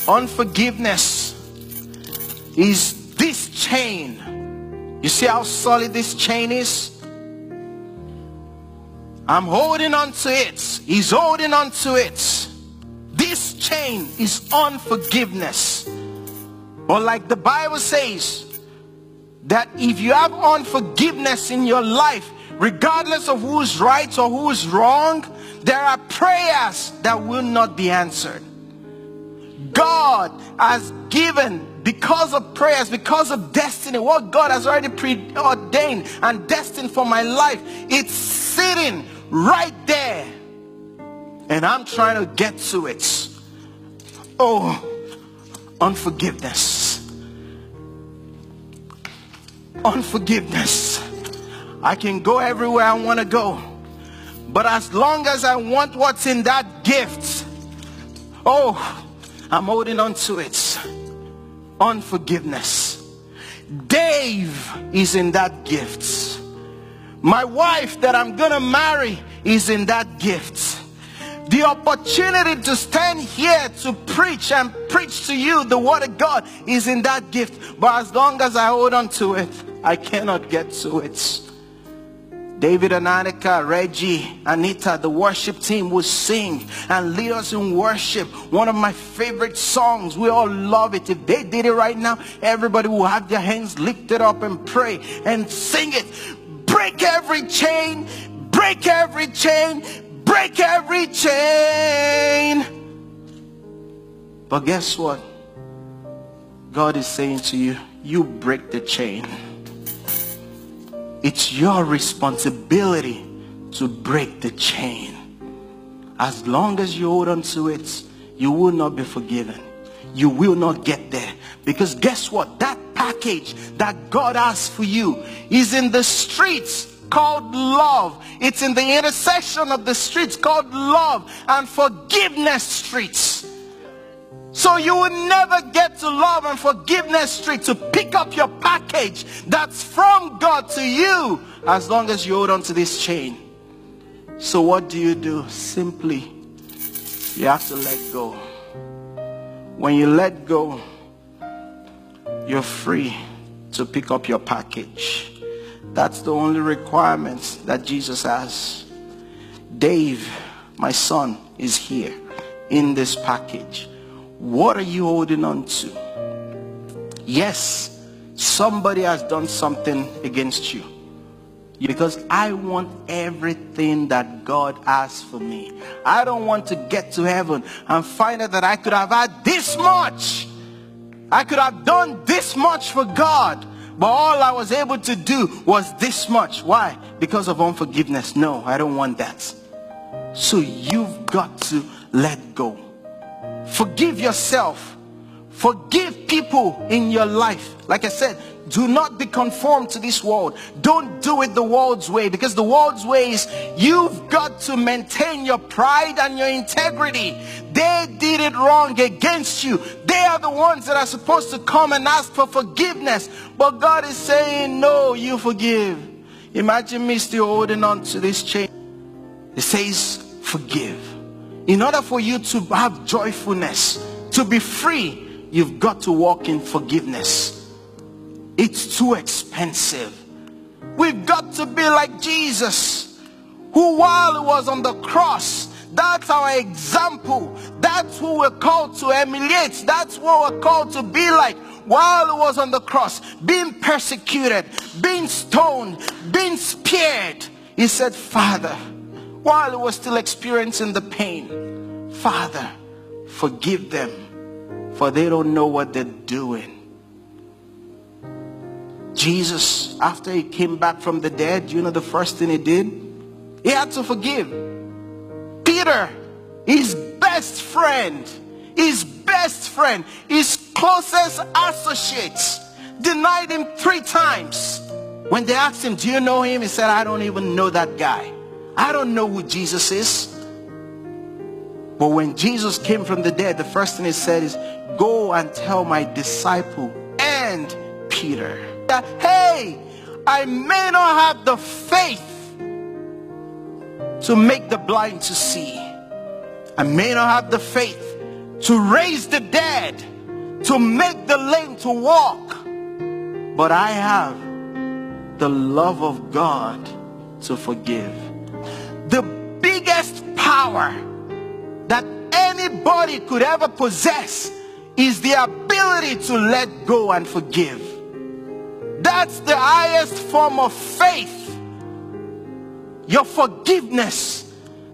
Unforgiveness is this chain. You see how solid this chain is? I'm holding on to it. He's holding on to it. This chain is unforgiveness. But like the Bible says, that if you have unforgiveness in your life, regardless of who's right or who's wrong, there are prayers that will not be answered. God has given, because of prayers, because of destiny, what God has already preordained and destined for my life, it's sitting right there. And I'm trying to get to it. Oh, unforgiveness. Unforgiveness. I can go everywhere I want to go, but as long as I want what's in that gift, oh, I'm holding on to it. Unforgiveness. Dave is in that gift. My wife that I'm gonna marry is in that gift. The opportunity to stand here to preach and preach to you the word of God is in that gift. But as long as I hold on to it, I cannot get to it. David and Annika, Reggie, Anita, the worship team will sing and lead us in worship. One of my favorite songs. We all love it. If they did it right now, everybody will have their hands lifted up and pray and sing it. Break every chain, break every chain, break every chain. But guess what? God is saying to you, you break the chain. It's your responsibility to break the chain. As long as you hold on to it, you will not be forgiven. You will not get there. Because guess what? That package that God has for you is in the streets called love. It's in the intersection of the streets called love and forgiveness streets. So you will never get to love and forgiveness street to pick up your package that's from God to you as long as you hold on to this chain. So what do? Simply, you have to let go. When you let go, you're free to pick up your package. That's the only requirement that Jesus has. Dave, my son, is here in this package. What are you holding on to? Yes, somebody has done something against you. Because I want everything that God has for me. I don't want to get to heaven and find out that I could have had this much. I could have done this much for God. But all I was able to do was this much. Why? Because of unforgiveness. No, I don't want that. So you've got to let go. Forgive yourself. Forgive people in your life. Like I said, do not be conformed to this world. Don't do it the world's way, because the world's way is you've got to maintain your pride and your integrity. They did it wrong against you. They are the ones that are supposed to come and ask for forgiveness. But God is saying, no, you forgive. Imagine me still holding on to this chain. It says, forgive. In order for you to have joyfulness, to be free, you've got to walk in forgiveness. It's too expensive. We've got to be like Jesus, who while he was on the cross, that's our example. That's who we're called to emulate. That's what we're called to be like. While he was on the cross, being persecuted, being stoned, being speared, he said, Father, while he was still experiencing the pain, Father, forgive them, for they don't know what they're doing. Jesus, after he came back from the dead, you know the first thing he did? He had to forgive. Peter, his best friend, his closest associates, denied him 3 times. When they asked him, do you know him? He said, I don't even know that guy. I don't know who Jesus is. But when Jesus came from the dead, the first thing he said is, go and tell my disciple and Peter that, hey, I may not have the faith to make the blind to see. I may not have the faith to raise the dead, to make the lame to walk. But I have the love of God to forgive. The biggest power that anybody could ever possess is the ability to let go and forgive. That's the highest form of faith. Your forgiveness.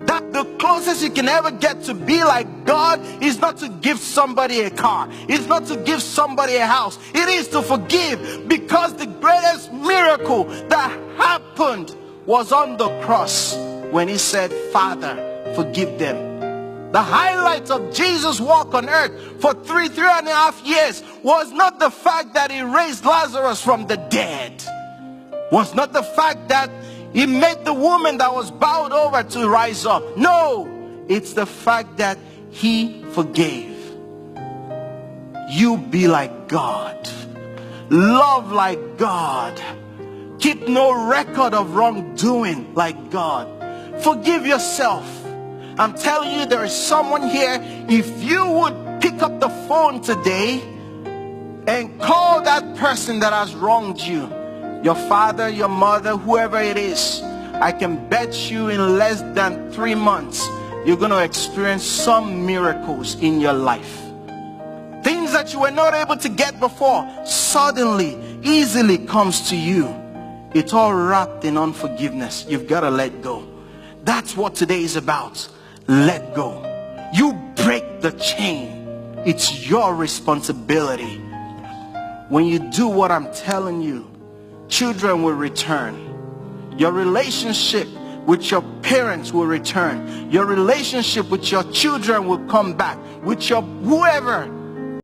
That the closest you can ever get to be like God is not to give somebody a car. It's not to give somebody a house. It is to forgive, because the greatest miracle that happened was on the cross when he said, Father, forgive them. The highlight of Jesus' walk on earth for three and a half years was not the fact that he raised Lazarus from the dead. Was not the fact that he made the woman that was bowed over to rise up. No, it's the fact that he forgave. You be like God. Love like God. Keep no record of wrongdoing like God. Forgive yourself. I'm telling you, there is someone here, if you would pick up the phone today and call that person that has wronged you, your father, your mother, whoever it is, I can bet you in less than 3 months, you're going to experience some miracles in your life. Things that you were not able to get before, suddenly, easily comes to you. It's all wrapped in unforgiveness. You've got to let go. That's what today is about. Let go. You break the chain. It's your responsibility. When you do what I'm telling you, children will return. Your relationship with your parents will return. Your relationship with your children will come back. With your whoever